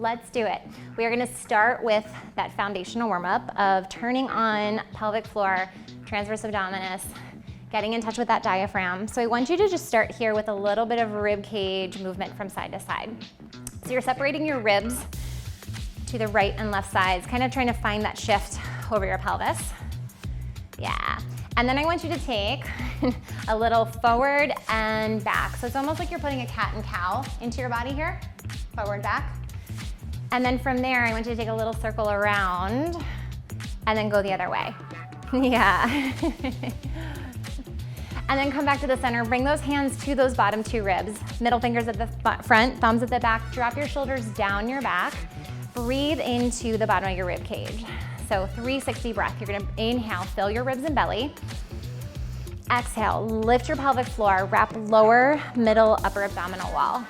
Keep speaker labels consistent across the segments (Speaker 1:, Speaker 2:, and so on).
Speaker 1: Let's do it. We are gonna start with that foundational warm-up of turning on pelvic floor, transverse abdominis, getting in touch with that diaphragm. So I want you to just start here with a little bit of rib cage movement from side to side. So you're separating your ribs to the right and left sides, kind of trying to find that shift over your pelvis. Yeah. And then I want you to take a little forward and back. So it's almost like you're putting a cat and cow into your body here, forward, back. And then from there, I want you to take a little circle around and then go the other way. Yeah. And then come back to the center. Bring those hands to those bottom two ribs. Middle fingers at the front, thumbs at the back. Drop your shoulders down your back. Breathe into the bottom of your rib cage. So 360 breath. You're gonna inhale, fill your ribs and belly. Exhale, lift your pelvic floor, wrap lower, middle, upper abdominal wall.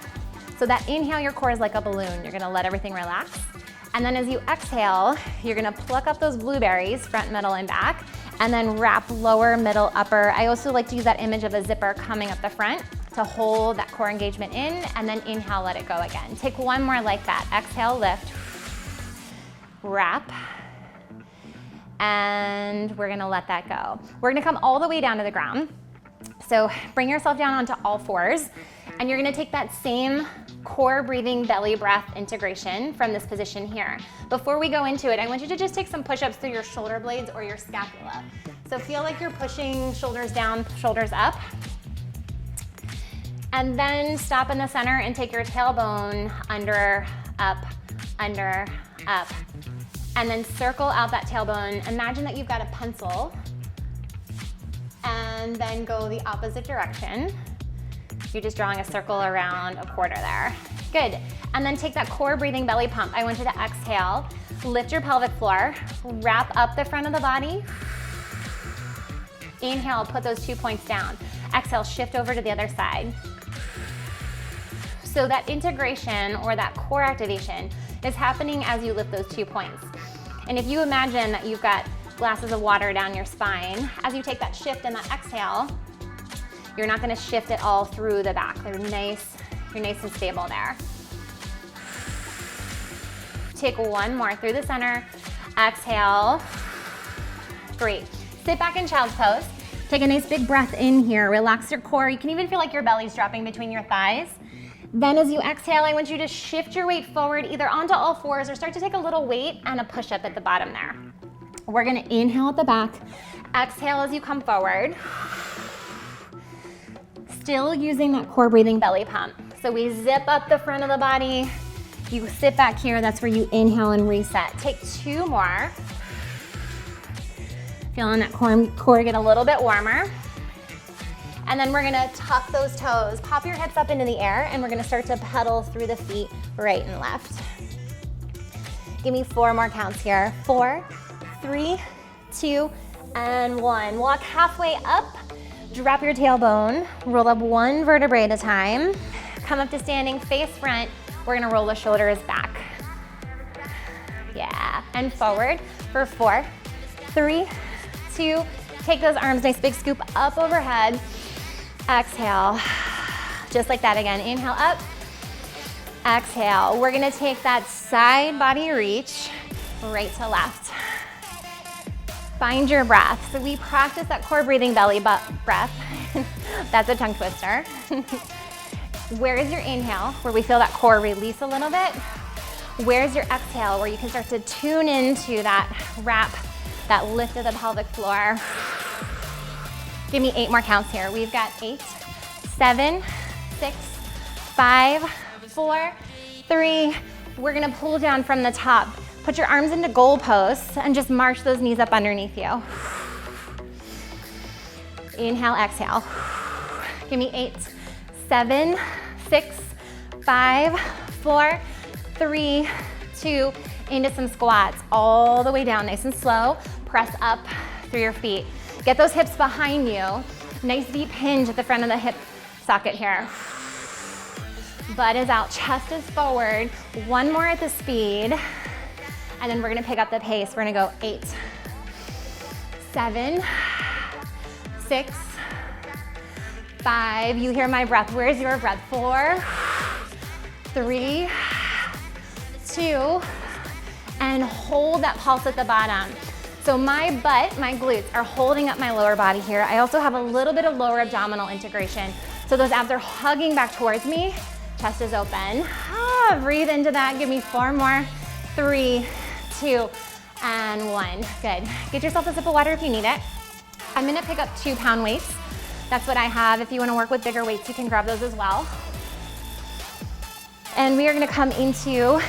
Speaker 1: So that inhale, your core is like a balloon. You're gonna let everything relax. And then as you exhale, you're gonna pluck up those blueberries, front, middle, and back, and then wrap lower, middle, upper. I also like to use that image of a zipper coming up the front to hold that core engagement in, and then inhale, let it go again. Take one more like that. Exhale, lift, wrap, and we're gonna let that go. We're gonna come all the way down to the ground. So bring yourself down onto all fours, and you're gonna take that same core breathing belly breath integration from this position here. Before we go into it, I want you to just take some push-ups through your shoulder blades or your scapula. So feel like you're pushing shoulders down, shoulders up. And then stop in the center and take your tailbone under, up, and then circle out that tailbone. Imagine that you've got a pencil, and then go the opposite direction. You're just drawing a circle around a quarter there. Good. And then take that core breathing belly pump. I want you to exhale, lift your pelvic floor, wrap up the front of the body. Inhale, put those 2 points down. Exhale, shift over to the other side. So that integration or that core activation is happening as you lift those 2 points. And if you imagine that you've got glasses of water down your spine, as you take that shift and that exhale, you're not gonna shift it all through the back. You're nice and stable there. Take one more through the center. Exhale. Great. Sit back in child's pose. Take a nice big breath in here. Relax your core. You can even feel like your belly's dropping between your thighs. Then as you exhale, I want you to shift your weight forward, either onto all fours or start to take a little weight and a push-up at the bottom there. We're gonna inhale at the back. Exhale as you come forward. Still using that core breathing belly pump. So we zip up the front of the body. You sit back here, that's where you inhale and reset. Take two more. Feeling that core get a little bit warmer. And then we're gonna tuck those toes, pop your hips up into the air, and we're gonna start to pedal through the feet right and left. Give me 4 more counts here. 4, 3, 2, and 1. Walk halfway up, drop your tailbone, roll up 1 vertebrae at a time. Come up to standing, face front. We're gonna roll the shoulders back. Yeah, and forward for 4, 3, 2, take those arms, nice big scoop up overhead. Exhale, just like that again. Inhale up, exhale. We're gonna take that side body reach, right to left. Find your breath. So we practice that core breathing belly breath. That's a tongue twister. Where is your inhale, where we feel that core release a little bit? Where's your exhale, where you can start to tune into that wrap, that lift of the pelvic floor? Give me 8 more counts here. We've got 8, 7, 6, 5, 4, 3. We're gonna pull down from the top. Put your arms into goal posts and just march those knees up underneath you. Inhale, exhale. Give me 8, 7, 6, 5, 4, 3, 2, into some squats. All the way down, nice and slow. Press up through your feet. Get those hips behind you. Nice deep hinge at the front of the hip socket here. Butt is out, chest is forward. 1 more at the speed. And then we're gonna pick up the pace. We're gonna go 8, 7, 6, 5. You hear my breath. Where's your breath? 4, 3, 2, and hold that pulse at the bottom. So my butt, my glutes are holding up my lower body here. I also have a little bit of lower abdominal integration. So those abs are hugging back towards me. Chest is open. Breathe into that. Give me 4 more. 3, 2, and 1. Good. Get yourself a sip of water if you need it. I'm gonna pick up 2-pound weights. That's what I have. If you wanna work with bigger weights, you can grab those as well. And we are gonna come into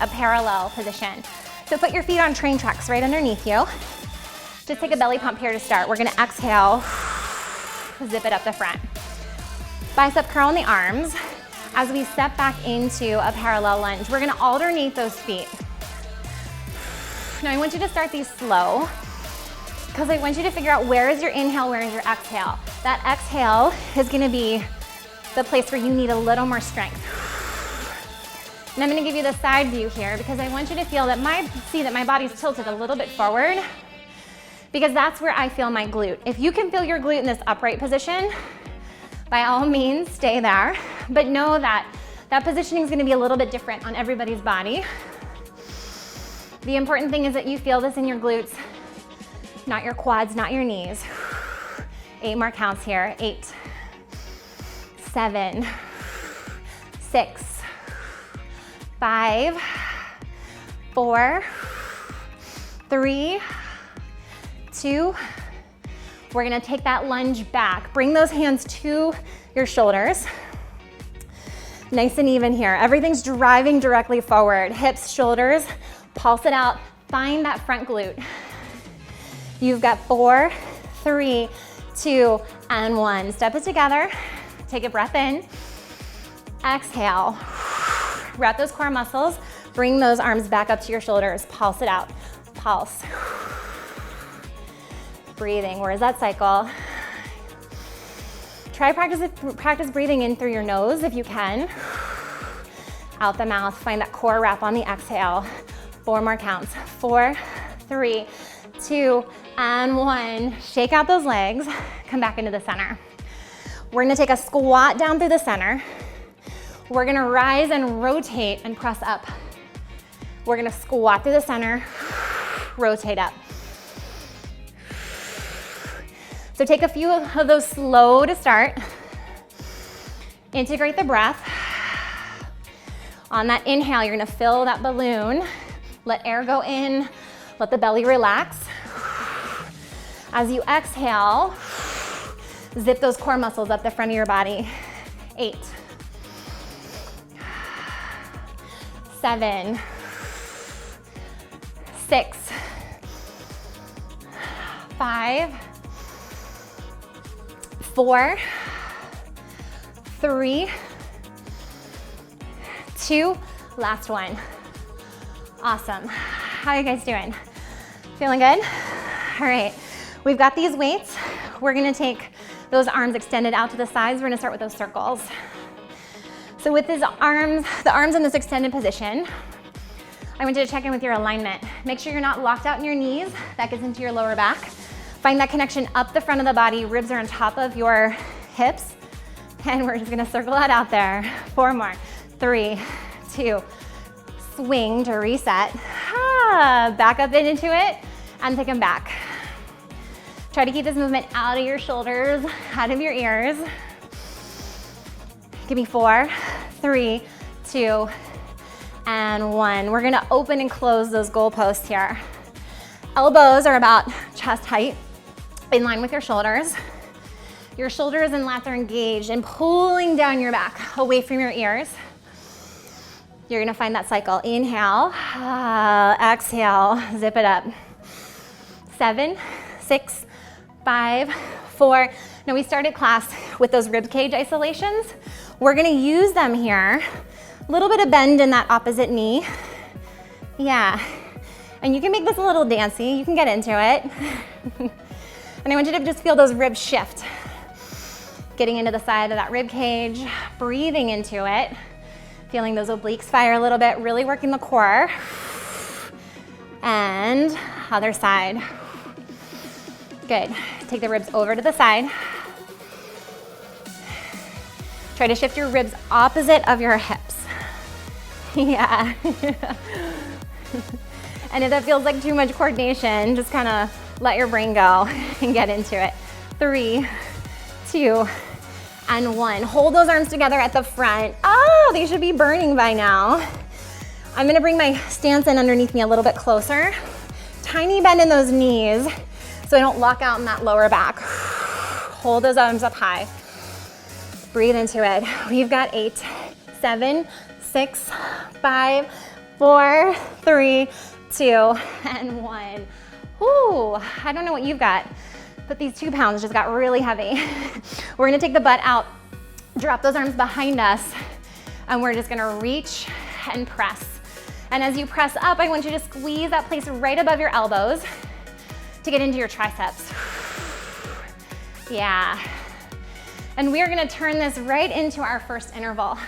Speaker 1: a parallel position. So put your feet on train tracks right underneath you. Just take a belly pump here to start. We're gonna exhale, zip it up the front. Bicep curl in the arms. As we step back into a parallel lunge, we're gonna alternate those feet. Now I want you to start these slow because I want you to figure out where is your inhale, where is your exhale. That exhale is gonna be the place where you need a little more strength. And I'm gonna give you the side view here because I want you to feel that my body's tilted a little bit forward because that's where I feel my glute. If you can feel your glute in this upright position, by all means, stay there. But know that that positioning is gonna be a little bit different on everybody's body. The important thing is that you feel this in your glutes, not your quads, not your knees. 8 more counts here. 8, 7, 6, 5, 4, 3, 2. We're gonna take that lunge back. Bring those hands to your shoulders. Nice and even here. Everything's driving directly forward. Hips, shoulders, pulse it out. Find that front glute. You've got 4, 3, 2, and 1. Step it together. Take a breath in. Exhale. Wrap those core muscles. Bring those arms back up to your shoulders. Pulse it out. Pulse. Breathing. Where is that cycle? Try practice breathing in through your nose if you can. Out the mouth. Find that core wrap on the exhale. 4 more counts. 4, 3, 2, and 1. Shake out those legs. Come back into the center. We're gonna take a squat down through the center. We're gonna rise and rotate and press up. We're gonna squat through the center, rotate up. So take a few of those slow to start. Integrate the breath. On that inhale, you're gonna fill that balloon. Let air go in, let the belly relax. As you exhale, zip those core muscles up the front of your body. 8, 7, 6, 5, 4, 3, 2, last one. Awesome. How are you guys doing? Feeling good? All right, we've got these weights. We're gonna take those arms extended out to the sides. We're gonna start with those circles. So with these arms, the arms in this extended position, I want you to check in with your alignment. Make sure you're not locked out in your knees. That gets into your lower back. Find that connection up the front of the body. Ribs are on top of your hips. And we're just gonna circle that out there. 4 more. 3, 2, swing to reset. Back up into it and take them back. Try to keep this movement out of your shoulders, out of your ears. Give me 4, 3, 2, and 1. We're gonna open and close those goalposts here. Elbows are about chest height, in line with your shoulders. Your shoulders and lats are engaged and pulling down your back, away from your ears. You're gonna find that cycle. Inhale, exhale, zip it up. 7, 6, 5, 4. Now we started class with those rib cage isolations. We're gonna use them here. A little bit of bend in that opposite knee. Yeah, and you can make this a little dancey. You can get into it. And I want you to just feel those ribs shift. Getting into the side of that rib cage, breathing into it. Feeling those obliques fire a little bit, really working the core. And other side. Good. Take the ribs over to the side. Try to shift your ribs opposite of your hips. Yeah. And if that feels like too much coordination, just kind of let your brain go and get into it. 3, 2, and 1. Hold those arms together at the front. Oh, they should be burning by now. I'm gonna bring my stance in underneath me a little bit closer. Tiny bend in those knees so I don't lock out in that lower back. Hold those arms up high. Breathe into it. We've got 8, 7, 6, 5, 4, 3, 2, and 1. Ooh, I don't know what you've got, but these 2 pounds just got really heavy. We're gonna take the butt out, drop those arms behind us, and we're just gonna reach and press. And as you press up, I want you to squeeze that place right above your elbows to get into your triceps. Yeah. And we are gonna turn this right into our first interval.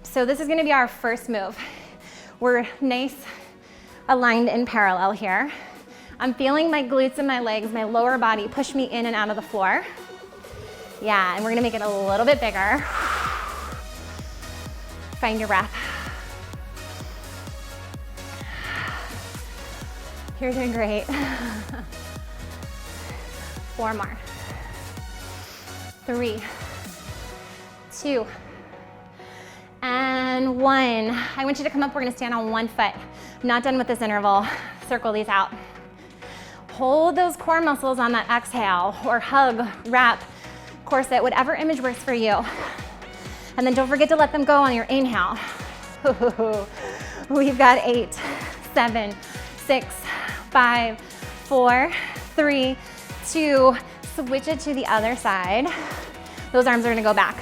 Speaker 1: So this is gonna be our first move. We're nice, aligned in parallel here. I'm feeling my glutes and my legs, my lower body push me in and out of the floor. Yeah, and we're gonna make it a little bit bigger. Find your breath. You're doing great. 4 more. 3, 2, and 1. I want you to come up, we're gonna stand on one foot. I'm not done with this interval. Circle these out. Hold those core muscles on that exhale, or hug, wrap, corset, whatever image works for you. And then don't forget to let them go on your inhale. We've got 8, 7, 6, 5, 4, 3, 2, switch it to the other side. Those arms are gonna go back.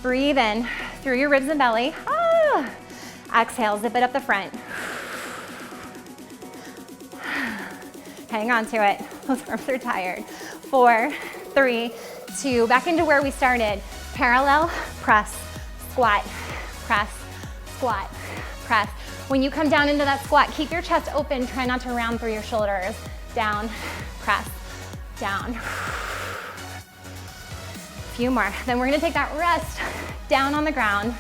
Speaker 1: Breathe in through your ribs and belly. Ah. Exhale, zip it up the front. Hang on to it. Those arms are tired. 4, 3, 2, back into where we started. Parallel, press, squat, press, squat, press. When you come down into that squat, keep your chest open. Try not to round through your shoulders. Down, press, down. Few more. Then we're gonna take that rest down on the ground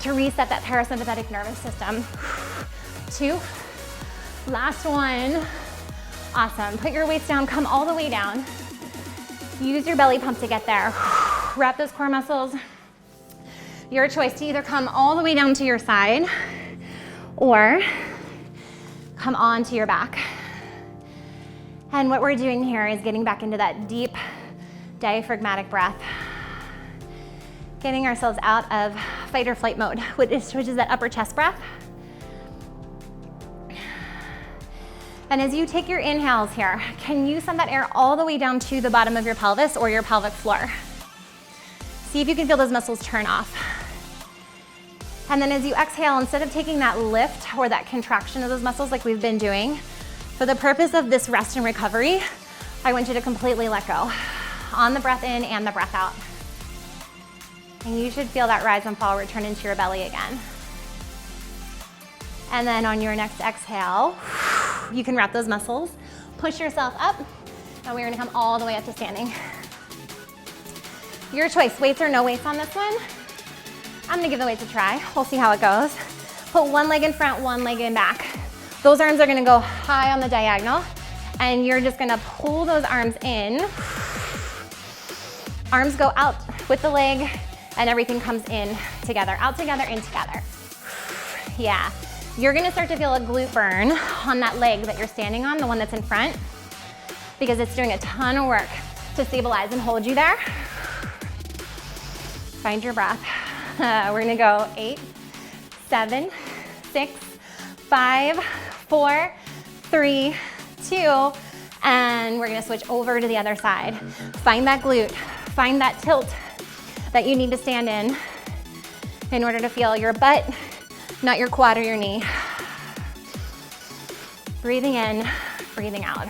Speaker 1: to reset that parasympathetic nervous system. 2, last one. Awesome. Put your weights down, come all the way down. Use your belly pump to get there. Wrap those core muscles. Your choice to either come all the way down to your side or come on to your back. And what we're doing here is getting back into that deep diaphragmatic breath. Getting ourselves out of fight or flight mode, which is that upper chest breath. And as you take your inhales here, can you send that air all the way down to the bottom of your pelvis or your pelvic floor? See if you can feel those muscles turn off. And then as you exhale, instead of taking that lift or that contraction of those muscles like we've been doing, for the purpose of this rest and recovery, I want you to completely let go on the breath in and the breath out. And you should feel that rise and fall return into your belly again. And then on your next exhale, you can wrap those muscles, push yourself up, and we're gonna come all the way up to standing. Your choice, weights or no weights on this one. I'm gonna give the weights a try. We'll see how it goes. Put one leg in front, one leg in back. Those arms are gonna go high on the diagonal, and you're just gonna pull those arms in. Arms go out with the leg, and everything comes in together, out together, in together. Yeah. You're gonna start to feel a glute burn on that leg that you're standing on, the one that's in front, because it's doing a ton of work to stabilize and hold you there. Find your breath. We're gonna go 8, 7, 6, 5, 4, 3, 2, and we're gonna switch over to the other side. Find that glute, find that tilt that you need to stand in order to feel your butt, not your quad or your knee. Breathing in, breathing out.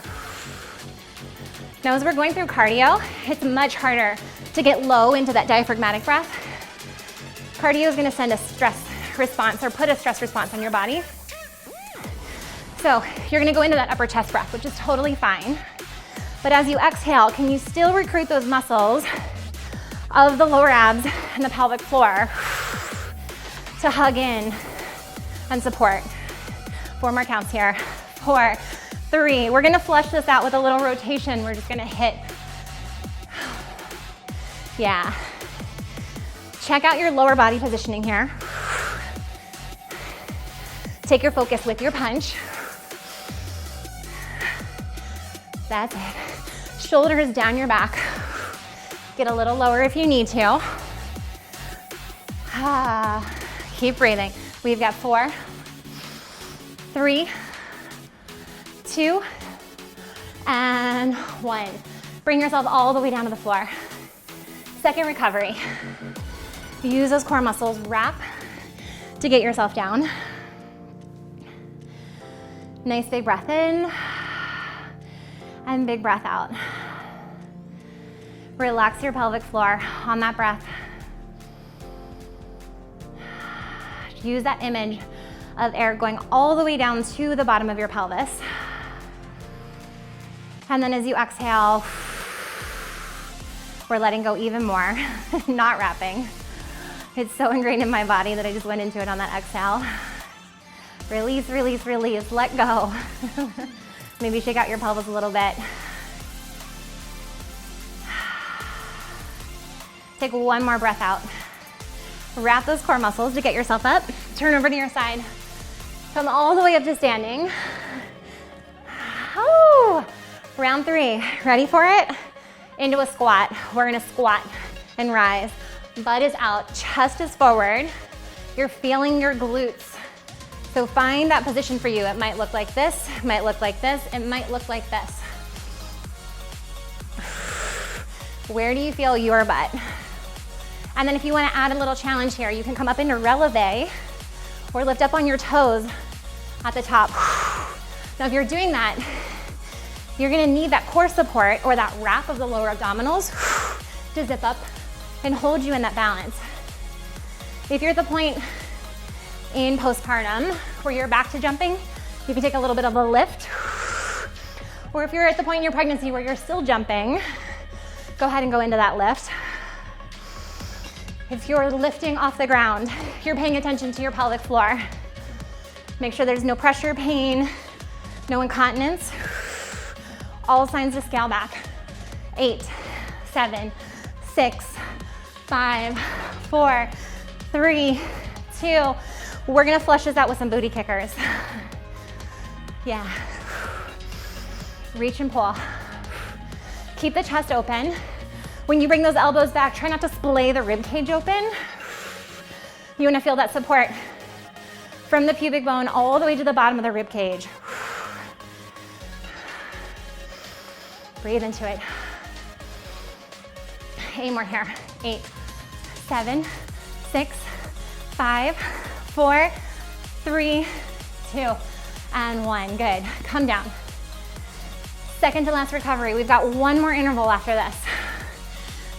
Speaker 1: Now as we're going through cardio, it's much harder to get low into that diaphragmatic breath. Cardio is gonna send a stress response or put a stress response on your body. So you're gonna go into that upper chest breath, which is totally fine. But as you exhale, can you still recruit those muscles of the lower abs and the pelvic floor to hug in and support. 4 more counts here. 4, 3. We're gonna flush this out with a little rotation. We're just gonna hit. Yeah. Check out your lower body positioning here. Take your focus with your punch. That's it. Shoulders down your back. Get a little lower if you need to. Keep breathing. We've got 4, 3, 2, and 1. Bring yourself all the way down to the floor. Second recovery. Use those core muscles, wrap to get yourself down. Nice big breath in and big breath out. Relax your pelvic floor on that breath. Use that image of air going all the way down to the bottom of your pelvis. And then as you exhale, we're letting go even more, not wrapping. It's so ingrained in my body that I just went into it on that exhale. Release, release, release, let go. Maybe shake out your pelvis a little bit. Take one more breath out. Wrap those core muscles to get yourself up. Turn over to your side. Come all the way up to standing. Oh, round 3. Ready for it? Into a squat. We're gonna squat and rise. Butt is out, chest is forward. You're feeling your glutes. So find that position for you. It might look like this, it might look like this, it might look like this. Where do you feel your butt? And then if you wanna add a little challenge here, you can come up into releve or lift up on your toes at the top. Now if you're doing that, you're gonna need that core support or that wrap of the lower abdominals to zip up and hold you in that balance. If you're at the point in postpartum where you're back to jumping, you can take a little bit of a lift. Or if you're at the point in your pregnancy where you're still jumping, go ahead and go into that lift. If you're lifting off the ground, you're paying attention to your pelvic floor. Make sure there's no pressure, pain, no incontinence. All signs to scale back. 8, 7, 6, 5, 4, 3, 2. We're gonna flush this out with some booty kickers. Yeah. Reach and pull. Keep the chest open. When you bring those elbows back, try not to splay the rib cage open. You wanna feel that support from the pubic bone all the way to the bottom of the rib cage. Breathe into it. 8 more here. 8, 7, 6, 5, 4, 3, 2, and 1. Good. Come down. Second to last recovery. We've got one more interval after this.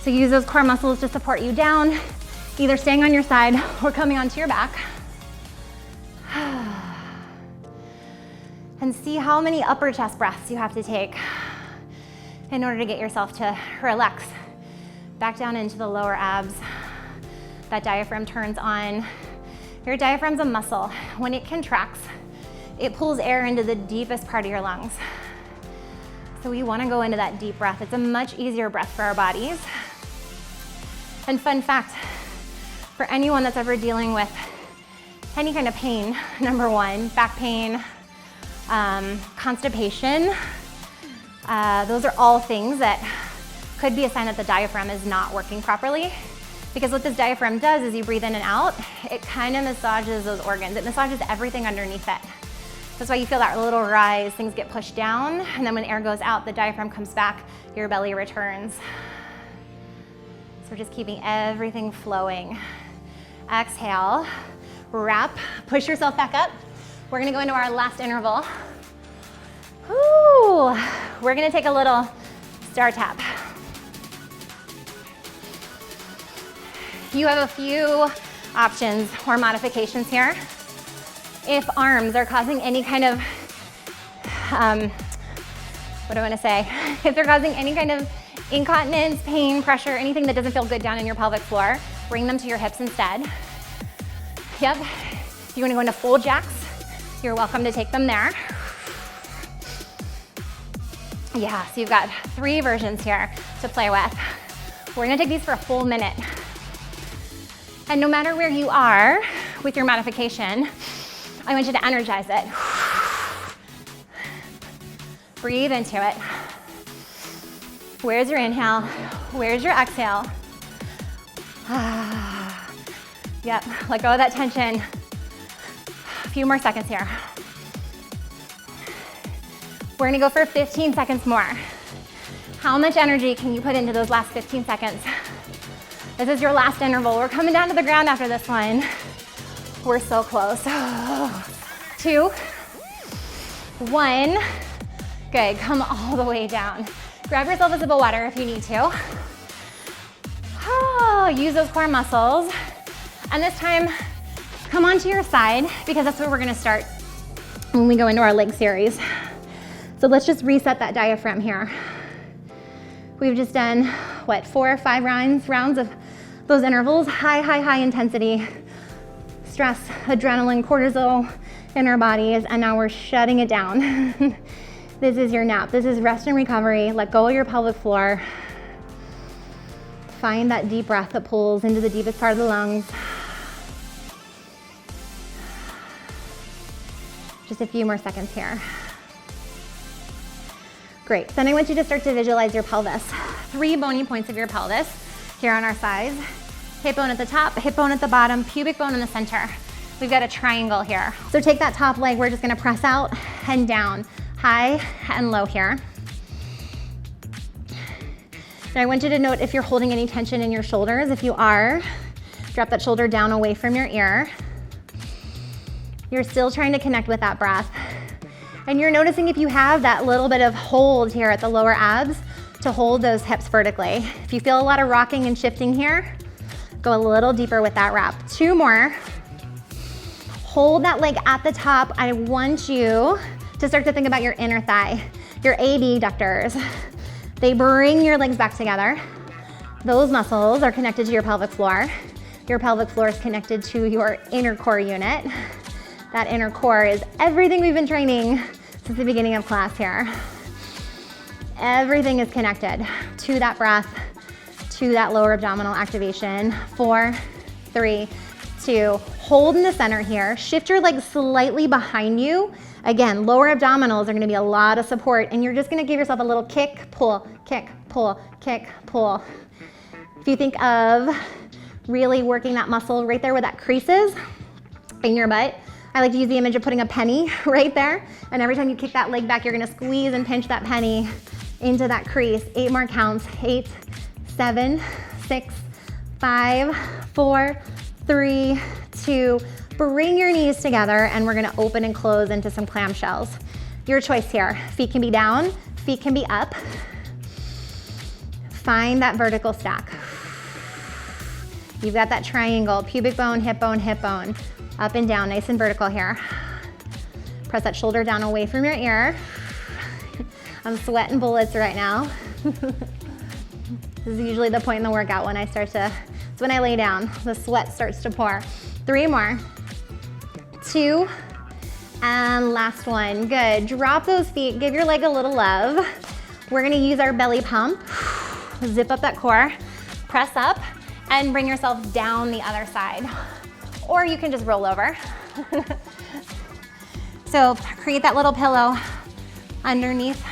Speaker 1: So use those core muscles to support you down, either staying on your side or coming onto your back. And see how many upper chest breaths you have to take in order to get yourself to relax. Back down into the lower abs. That diaphragm turns on. Your diaphragm's a muscle. When it contracts, it pulls air into the deepest part of your lungs. So we wanna go into that deep breath. It's a much easier breath for our bodies. And fun fact, for anyone that's ever dealing with any kind of pain, number 1, back pain, constipation, those are all things that could be a sign that the diaphragm is not working properly. Because what this diaphragm does is you breathe in and out, it kind of massages those organs. It massages everything underneath it. That's why you feel that little rise, things get pushed down, and then when air goes out, the diaphragm comes back, your belly returns. So we're just keeping everything flowing. Exhale, wrap, push yourself back up. We're gonna go into our last interval. Ooh, we're gonna take a little star tap. You have a few options or modifications here. If arms are causing any kind of, what do I want to say? If they're causing any kind of incontinence, pain, pressure, anything that doesn't feel good down in your pelvic floor, bring them to your hips instead. Yep. If you wanna go into full jacks, you're welcome to take them there. Yeah, so you've got 3 versions here to play with. We're gonna take these for a full minute. And no matter where you are with your modification, I want you to energize it. Breathe into it. Where's your inhale? Where's your exhale? Yep, let go of that tension. A few more seconds here. We're gonna go for 15 seconds more. How much energy can you put into those last 15 seconds? This is your last interval. We're coming down to the ground after this one. We're so close. 2, 1. Good, come all the way down. Grab yourself a sip of water if you need to. Use those core muscles. And this time, come onto your side because that's where we're gonna start when we go into our leg series. So let's just reset that diaphragm here. We've just done, what, 4 or 5 rounds of those intervals, high intensity, stress, adrenaline, cortisol in our bodies, and now we're shutting it down. This is your nap. This is rest and recovery. Let go of your pelvic floor. Find that deep breath that pulls into the deepest part of the lungs. Just a few more seconds here. Great, then I want you to start to visualize your pelvis. 3 bony points of your pelvis here on our sides. Hip bone at the top, hip bone at the bottom, pubic bone in the center. We've got a triangle here. So take that top leg, we're just gonna press out and down, high and low here. Now I want you to note if you're holding any tension in your shoulders. If you are, drop that shoulder down away from your ear. You're still trying to connect with that breath. And you're noticing if you have that little bit of hold here at the lower abs to hold those hips vertically. If you feel a lot of rocking and shifting here, go a little deeper with that wrap. 2 more. Hold that leg at the top. I want you to start to think about your inner thigh, your adductors. They bring your legs back together. Those muscles are connected to your pelvic floor. Your pelvic floor is connected to your inner core unit. That inner core is everything we've been training since the beginning of class here. Everything is connected to that breath, to that lower abdominal activation. 4, 3, 2, hold in the center here. Shift your legs slightly behind you. Again, lower abdominals are gonna be a lot of support, and you're just gonna give yourself a little kick, pull, kick, pull, kick, pull. If you think of really working that muscle right there where that crease is in your butt, I like to use the image of putting a penny right there, and every time you kick that leg back, you're gonna squeeze and pinch that penny into that crease. 8 more counts. 8, 7, 6, 5, 4, 3, 2, bring your knees together, and we're gonna open and close into some clamshells. Your choice here. Feet can be down, feet can be up. Find that vertical stack. You've got that triangle, pubic bone, hip bone, hip bone. Up and down, nice and vertical here. Press that shoulder down away from your ear. I'm sweating bullets right now. This is usually the point in the workout when I start to, it's when I lay down, the sweat starts to pour. 3 more. 2, and last one. Good, drop those feet, give your leg a little love. We're gonna use our belly pump. Zip up that core, press up, and bring yourself down the other side. Or you can just roll over. So create that little pillow underneath.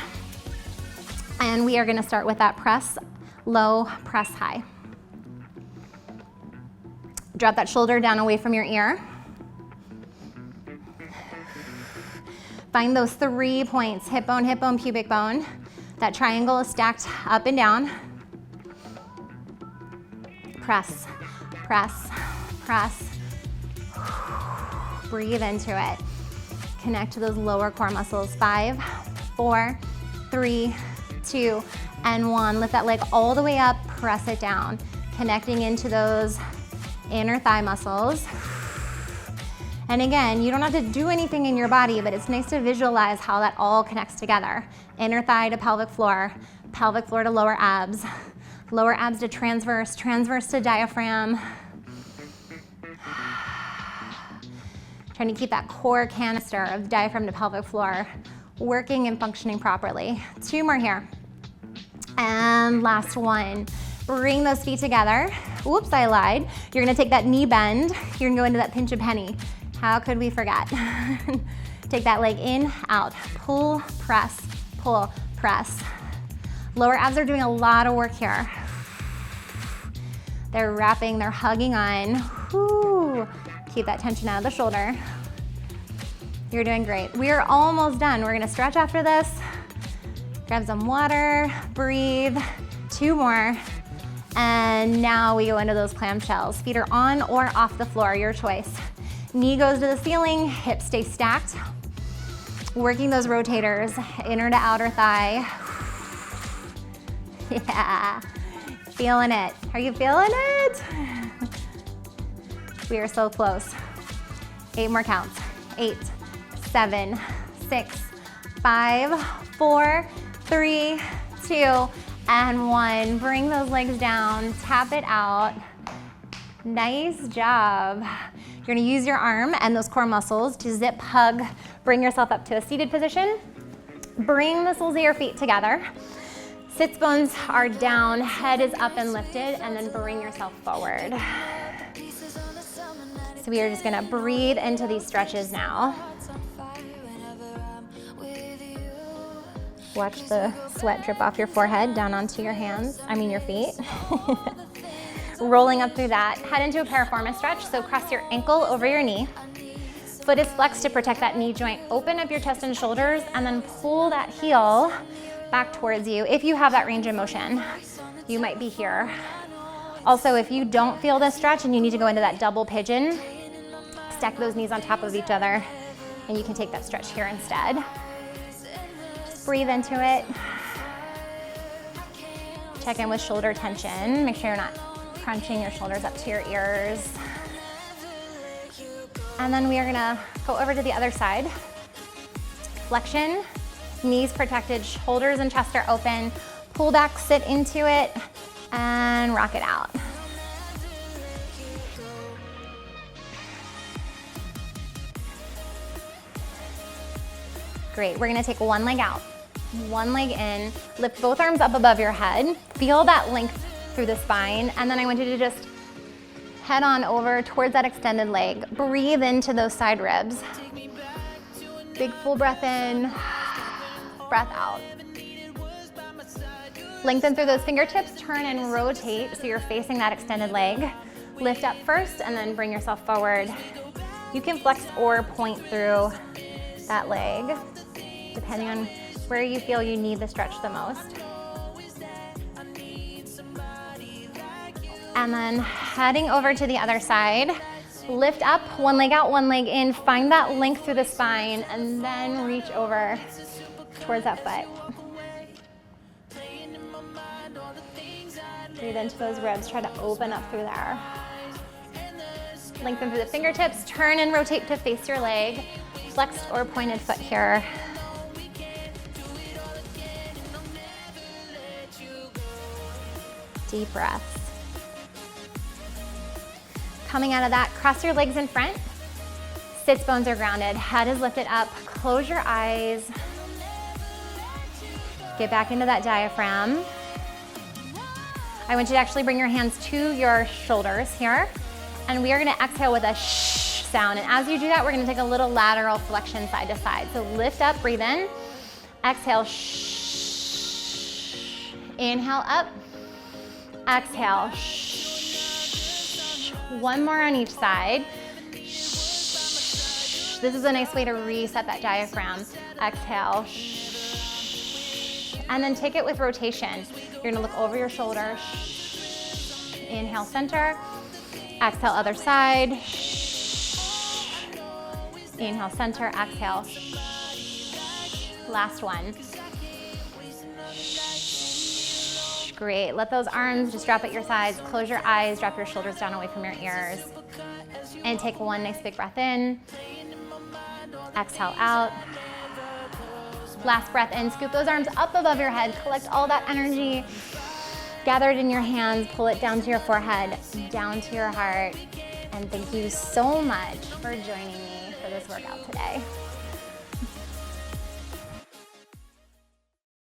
Speaker 1: And we are gonna start with that press low, press high. Drop that shoulder down away from your ear. Find those 3 points, hip bone, pubic bone. That triangle is stacked up and down. Press, press, press. Breathe into it. Connect to those lower core muscles. 5, 4, 3, 2, and 1. Lift that leg all the way up, press it down. Connecting into those inner thigh muscles. And again, you don't have to do anything in your body, but it's nice to visualize how that all connects together. Inner thigh to pelvic floor to lower abs to transverse, transverse to diaphragm. Trying to keep that core canister of diaphragm to pelvic floor working and functioning properly. 2 more here. And last one. Bring those feet together. Whoops, I lied. You're gonna take that knee bend. You're gonna go into that pinch a penny. How could we forget? Take that leg in, out. Pull, press, pull, press. Lower abs are doing a lot of work here. They're wrapping, they're hugging on. Whew. Keep that tension out of the shoulder. You're doing great. We are almost done. We're gonna stretch after this. Grab some water, breathe. 2 more. And now we go into those clamshells. Feet are on or off the floor, your choice. Knee goes to the ceiling, hips stay stacked. Working those rotators, inner to outer thigh. Yeah, feeling it. Are you feeling it? We are so close. 8 more counts. 8, 7, 6, 5, 4, 3, 2, and 1. Bring those legs down, tap it out. Nice job. You're gonna use your arm and those core muscles to zip, hug, bring yourself up to a seated position. Bring the soles of your feet together. Sits bones are down, head is up and lifted, and then bring yourself forward. So we are just gonna breathe into these stretches now. Watch the sweat drip off your forehead down onto your your feet. Rolling up through that, head into a piriformis stretch, so cross your ankle over your knee. Foot is flexed to protect that knee joint. Open up your chest and shoulders, and then pull that heel back towards you. If you have that range of motion, you might be here. Also, if you don't feel this stretch and you need to go into that double pigeon, stack those knees on top of each other, and you can take that stretch here instead. Just breathe into it. Check in with shoulder tension. Make sure you're not crunching your shoulders up to your ears. And then we are gonna go over to the other side. Flexion, knees protected, shoulders and chest are open. Pull back, sit into it, and rock it out. Great, we're gonna take one leg out, one leg in, lift both arms up above your head, feel that length through the spine, and then I want you to just head on over towards that extended leg. Breathe into those side ribs. Big full breath in, breath out. Lengthen through those fingertips, turn and rotate so you're facing that extended leg. Lift up first and then bring yourself forward. You can flex or point through that leg, depending on where you feel you need the stretch the most. And then heading over to the other side, lift up, one leg out, one leg in, find that length through the spine, and then reach over towards that foot. Breathe into those ribs, try to open up through there. Lengthen through the fingertips, turn and rotate to face your leg, flexed or pointed foot here. Deep breaths. Coming out of that, cross your legs in front. Sits bones are grounded, head is lifted up. Close your eyes. Get back into that diaphragm. I want you to actually bring your hands to your shoulders here. And we are gonna exhale with a shh sound. And as you do that, we're gonna take a little lateral flexion side to side. So lift up, breathe in. Exhale, shh. Inhale up. Exhale, shh. One more on each side. Shh. This is a nice way to reset that diaphragm. Exhale, shh. And then take it with rotation. You're gonna look over your shoulder. Shh. Inhale, center. Exhale, other side. Shh. Inhale, center. Exhale. Shh. Last one. Great, let those arms just drop at your sides, close your eyes, drop your shoulders down away from your ears. And take one nice big breath in. Exhale out. Last breath in, scoop those arms up above your head, collect all that energy, gather it in your hands, pull it down to your forehead, down to your heart. And thank you so much for joining me for this workout today.